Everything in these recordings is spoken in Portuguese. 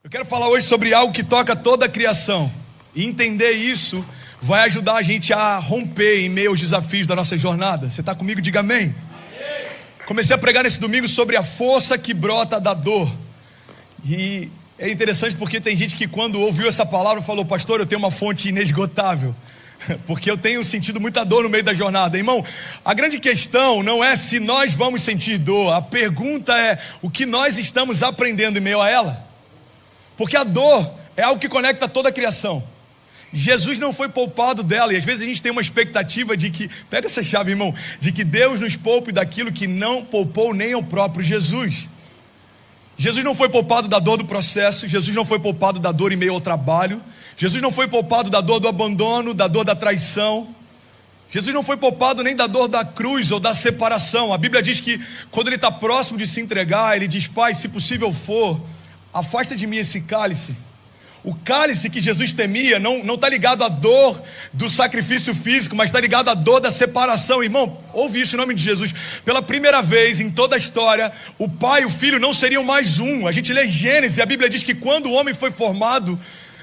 Eu quero falar hoje sobre algo que toca toda a criação. E entender isso vai ajudar a gente a romper em meio aos desafios da nossa jornada. Você está comigo? Diga amém. Comecei a pregar nesse domingo sobre a força que brota da dor. E é interessante porque tem gente que quando ouviu essa palavra falou: pastor, eu tenho uma fonte inesgotável, porque eu tenho sentido muita dor no meio da jornada. Irmão, a grande questão não é se nós vamos sentir dor. A pergunta é o que nós estamos aprendendo em meio a ela. Porque a dor é algo que conecta toda a criação. Jesus não foi poupado dela. E às vezes a gente tem uma expectativa de que, pega essa chave, irmão, de que Deus nos poupe daquilo que não poupou nem ao próprio Jesus. Jesus não foi poupado da dor do processo. Jesus não foi poupado da dor em meio ao trabalho. Jesus não foi poupado da dor do abandono, da dor da traição. Jesus não foi poupado nem da dor da cruz ou da separação. A Bíblia diz que quando ele está próximo de se entregar, ele diz: Pai, se possível for, afasta de mim esse cálice. O cálice que Jesus temia não está ligado à dor do sacrifício físico, mas está ligado à dor da separação. Irmão, ouve isso em nome de Jesus. Pela primeira vez em toda a história, o pai e o filho não seriam mais um. A gente lê Gênesis e a Bíblia diz que quando o homem foi formado,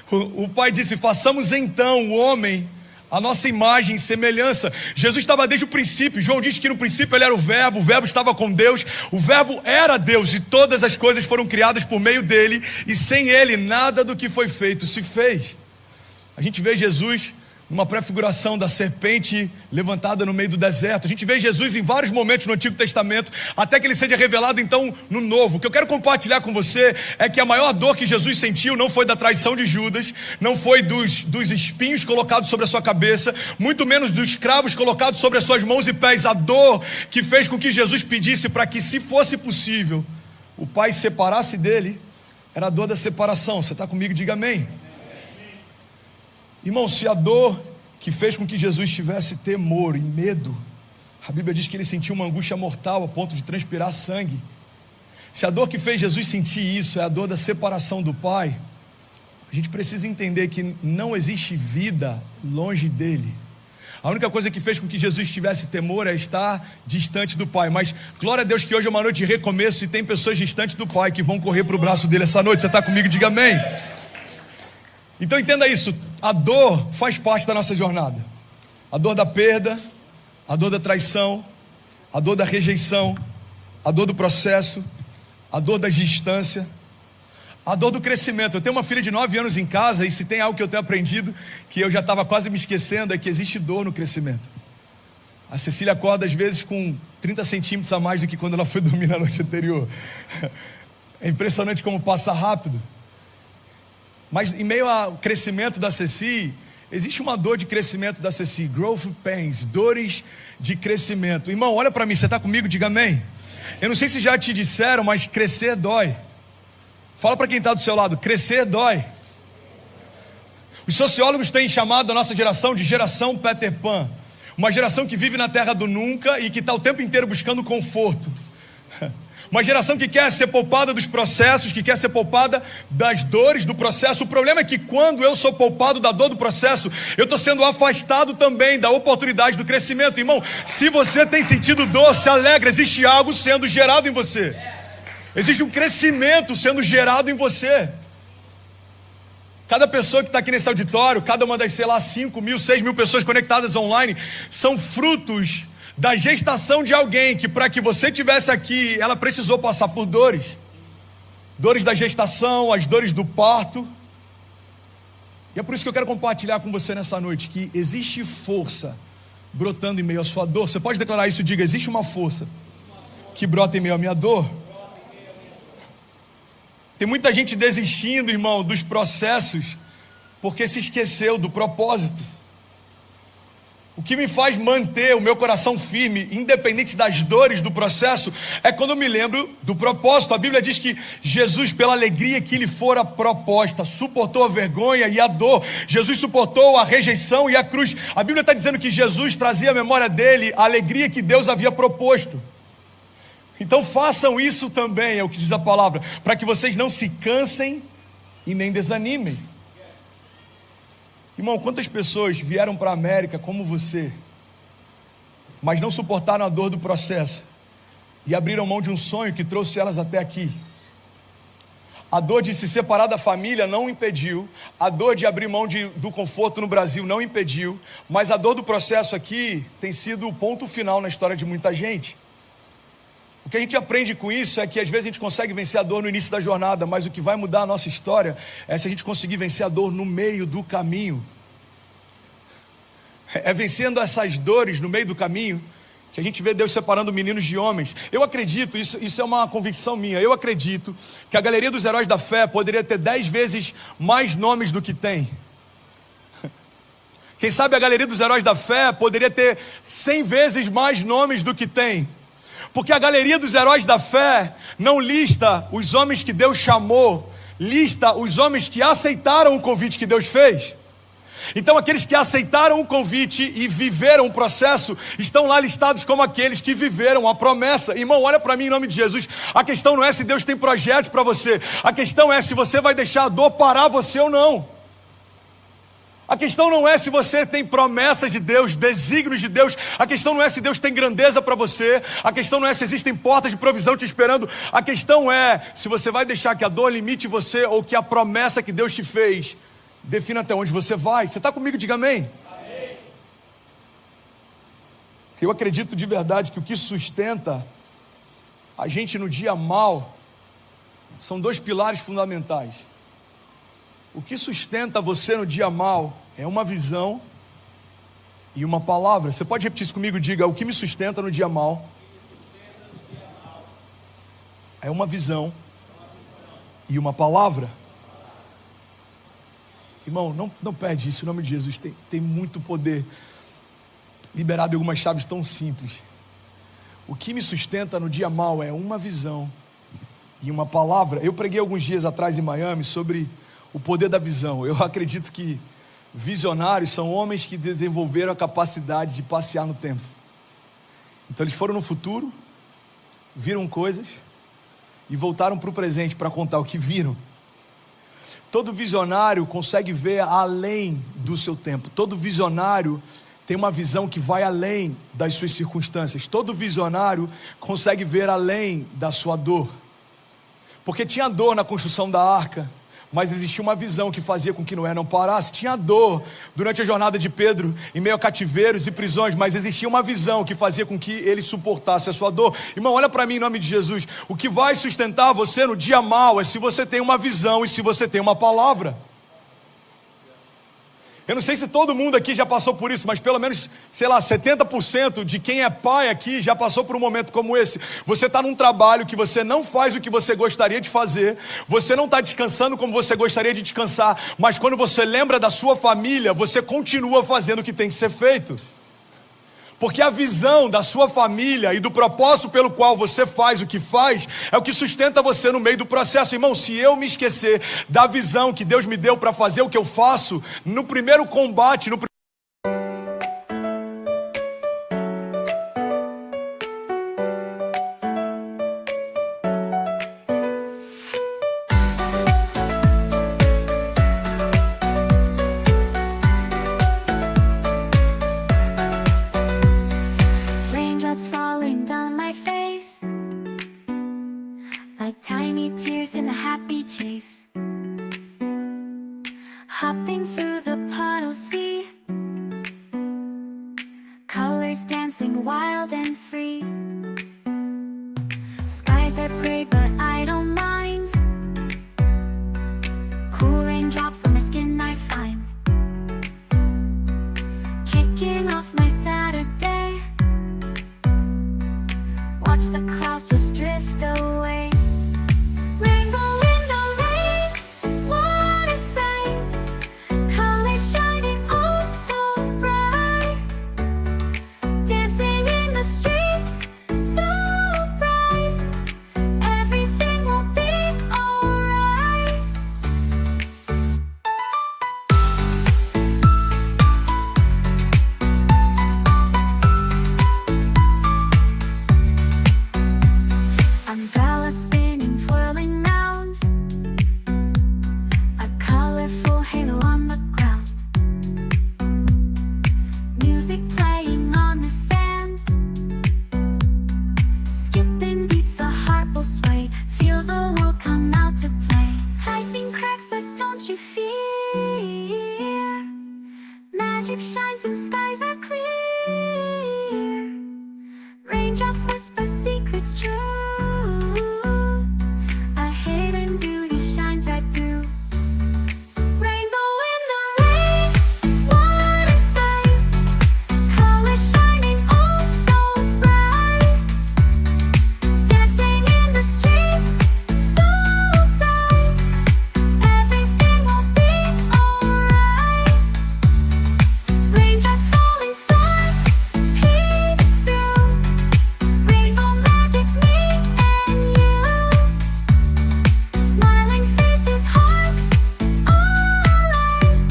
o pai disse: façamos então o homem a nossa imagem e semelhança. Jesus estava desde o princípio. João diz que no princípio ele era o verbo estava com Deus, o verbo era Deus e todas as coisas foram criadas por meio dele, e sem ele nada do que foi feito se fez. A gente vê Jesus numa prefiguração da serpente levantada no meio do deserto. A gente vê Jesus em vários momentos no Antigo Testamento, até que ele seja revelado então no Novo. O que eu quero compartilhar com você é que a maior dor que Jesus sentiu não foi da traição de Judas, não foi dos espinhos colocados sobre a sua cabeça, muito menos dos cravos colocados sobre as suas mãos e pés. A dor que fez com que Jesus pedisse para que, se fosse possível, o Pai se separasse dele, era a dor da separação. Você está comigo? Diga amém. Irmão, se a dor que fez com que Jesus tivesse temor e medo, a Bíblia diz que ele sentiu uma angústia mortal a ponto de transpirar sangue. Se a dor que fez Jesus sentir isso é a dor da separação do Pai, a gente precisa entender que não existe vida longe dele. A única coisa que fez com que Jesus tivesse temor é estar distante do Pai. Mas glória a Deus que hoje é uma noite de recomeço e tem pessoas distantes do Pai que vão correr para o braço dele essa noite. Você está comigo? Diga amém. Então entenda isso, a dor faz parte da nossa jornada. A dor da perda, a dor da traição, a dor da rejeição, a dor do processo, a dor da distância, a dor do crescimento. Eu tenho uma filha de 9 anos em casa, e se tem algo que eu tenho aprendido, que eu já estava quase me esquecendo, é que existe dor no crescimento. A Cecília acorda às vezes com 30 centímetros a mais do que quando ela foi dormir na noite anterior. É impressionante como passa rápido. Mas em meio ao crescimento da Ceci, existe uma dor de crescimento da Ceci, growth pains, dores de crescimento. Irmão, olha para mim, você está comigo? Diga amém. Eu não sei se já te disseram, mas crescer dói. Fala para quem está do seu lado: crescer dói. Os sociólogos têm chamado a nossa geração de geração Peter Pan, uma geração que vive na terra do nunca e que está o tempo inteiro buscando conforto. Uma geração que quer ser poupada dos processos, que quer ser poupada das dores do processo. O problema é que quando eu sou poupado da dor do processo, eu estou sendo afastado também da oportunidade do crescimento. Irmão, se você tem sentido dor, se alegra, existe algo sendo gerado em você. Existe um crescimento sendo gerado em você. Cada pessoa que está aqui nesse auditório, cada uma das, 5 mil, 6 mil pessoas conectadas online, são frutos da gestação de alguém que, para que você estivesse aqui, ela precisou passar por dores. Dores da gestação, as dores do parto. E é por isso que eu quero compartilhar com você nessa noite que existe força brotando em meio à sua dor. Você pode declarar isso? Diga: existe uma força que brota em meio à minha dor. Tem muita gente desistindo, irmão, dos processos porque se esqueceu do propósito. O que me faz manter o meu coração firme, independente das dores do processo, é quando eu me lembro do propósito. A Bíblia diz que Jesus, pela alegria que lhe fora proposta, suportou a vergonha e a dor. Jesus suportou a rejeição e a cruz. A Bíblia está dizendo que Jesus trazia à memória dele a alegria que Deus havia proposto. Então façam isso também, é o que diz a palavra, para que vocês não se cansem e nem desanimem. Irmão, quantas pessoas vieram para a América como você, mas não suportaram a dor do processo e abriram mão de um sonho que trouxe elas até aqui? A dor de se separar da família não impediu, a dor de abrir mão do conforto no Brasil não impediu, mas a dor do processo aqui tem sido o ponto final na história de muita gente. O que a gente aprende com isso é que às vezes a gente consegue vencer a dor no início da jornada, mas o que vai mudar a nossa história é se a gente conseguir vencer a dor no meio do caminho. É vencendo essas dores no meio do caminho que a gente vê Deus separando meninos de homens. Eu acredito, isso é uma convicção minha, eu acredito que a galeria dos heróis da fé poderia ter 10 vezes mais nomes do que tem. Quem sabe a galeria dos heróis da fé poderia ter 100 vezes mais nomes do que tem. Porque a galeria dos heróis da fé não lista os homens que Deus chamou, lista os homens que aceitaram o convite que Deus fez. Então aqueles que aceitaram o convite e viveram o processo, estão lá listados como aqueles que viveram a promessa. Irmão, olha para mim em nome de Jesus. A questão não é se Deus tem projetos para você. A questão é se você vai deixar a dor parar você ou não. A questão não é se você tem promessas de Deus, desígnios de Deus. A questão não é se Deus tem grandeza para você. A questão não é se existem portas de provisão te esperando. A questão é se você vai deixar que a dor limite você ou que a promessa que Deus te fez defina até onde você vai. Você está comigo? Diga amém. Amém. Eu acredito de verdade que o que sustenta a gente no dia mal são 2 pilares fundamentais. O que sustenta você no dia mal é uma visão e uma palavra. Você pode repetir isso comigo? Diga: o que me sustenta no dia mal é uma visão e uma palavra. Irmão, não perde isso em nome de Jesus. Tem muito poder liberado em algumas chaves tão simples. O que me sustenta no dia mal é uma visão e uma palavra. Eu preguei alguns dias atrás em Miami sobre o poder da visão. Eu acredito que visionários são homens que desenvolveram a capacidade de passear no tempo. Então eles foram no futuro, viram coisas e voltaram para o presente para contar o que viram. Todo visionário consegue ver além do seu tempo. Todo visionário tem uma visão que vai além das suas circunstâncias. Todo visionário consegue ver além da sua dor. Porque tinha dor na construção da arca, mas existia uma visão que fazia com que Noé não parasse. Tinha dor durante a jornada de Pedro em meio a cativeiros e prisões, mas existia uma visão que fazia com que ele suportasse a sua dor. Irmão, olha para mim em nome de Jesus. O que vai sustentar você no dia mau é se você tem uma visão e se você tem uma palavra. Eu não sei se todo mundo aqui já passou por isso, mas pelo menos, 70% de quem é pai aqui já passou por um momento como esse. Você está num trabalho que você não faz o que você gostaria de fazer, você não está descansando como você gostaria de descansar, mas quando você lembra da sua família, você continua fazendo o que tem que ser feito. Porque a visão da sua família e do propósito pelo qual você faz o que faz é o que sustenta você no meio do processo. Irmão, se eu me esquecer da visão que Deus me deu para fazer o que eu faço, no primeiro combate, hopping through the puddle sea, colors dancing wild and free. Skies are gray but I don't mind, cool raindrops on my skin I find, kicking off my Saturday, watch the clouds just drift away. Rainbow in the rain, what a sight, colors shining oh so bright, dancing in the streets so bright, everything will be alright. shines when skies are clear. Raindrops whisper secrets true. A hidden beauty shines right through. Rainbow in the rain, what a sight. Colors shining oh so bright. Dancing in the streets, so bright. Everything will be alright. Raindrops falling soft, peeks through. Rainbow magic, me and you. Smiling faces, hearts, alright. Everything will be alright.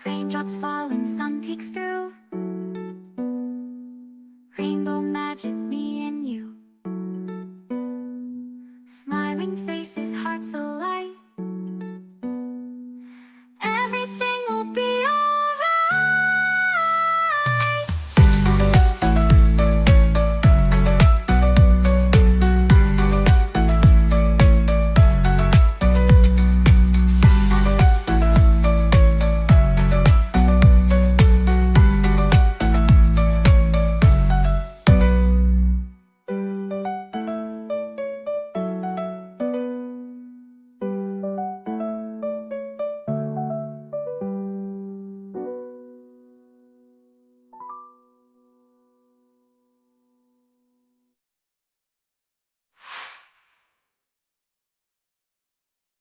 Raindrops falling, sun peeks through. Rainbow magic, me and you. Smiling faces, hearts alight. Everything will be alright.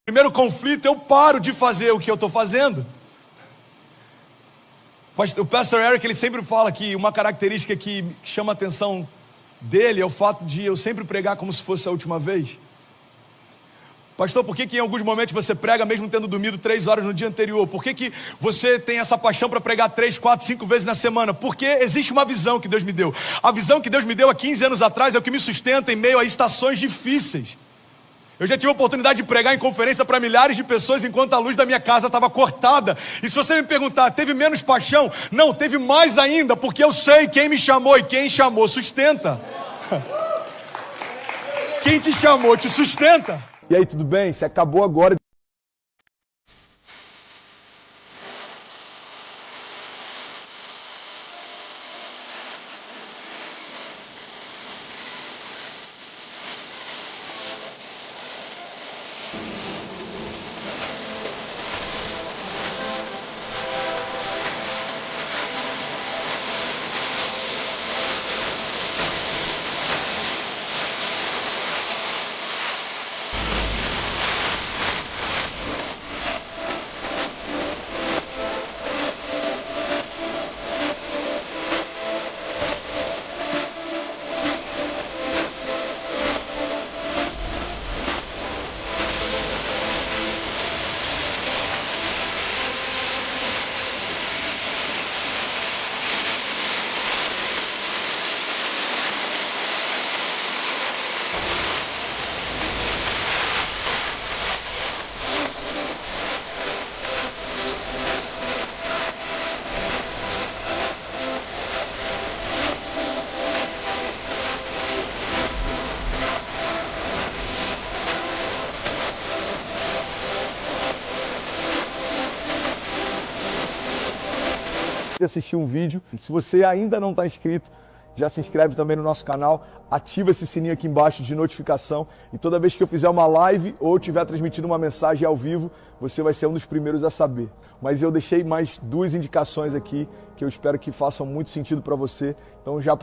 Primeiro conflito, eu paro de fazer o que eu estou fazendo. O Pastor Eric, ele sempre fala que uma característica que chama a atenção dele é o fato de eu sempre pregar como se fosse a última vez. Pastor, por que em alguns momentos você prega mesmo tendo dormido 3 horas no dia anterior? Por que você tem essa paixão para pregar 3, 4, 5 vezes na semana? Porque existe uma visão que Deus me deu. A visão que Deus me deu há 15 anos atrás é o que me sustenta em meio a estações difíceis. Eu já tive a oportunidade de pregar em conferência para milhares de pessoas enquanto a luz da minha casa estava cortada. E se você me perguntar, teve menos paixão? Não, teve mais ainda, porque eu sei quem me chamou e quem chamou sustenta. Quem te chamou te sustenta. E aí, tudo bem? Você acabou agora. Assistir um vídeo. Se você ainda não está inscrito, já se inscreve também no nosso canal, ativa esse sininho aqui embaixo de notificação e toda vez que eu fizer uma live ou estiver transmitindo uma mensagem ao vivo, você vai ser um dos primeiros a saber. Mas eu deixei mais 2 indicações aqui que eu espero que façam muito sentido para você. Então já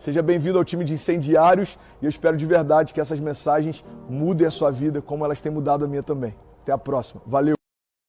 Seja bem-vindo ao time de incendiários e eu espero de verdade que essas mensagens mudem a sua vida como elas têm mudado a minha também. Até a próxima. Valeu!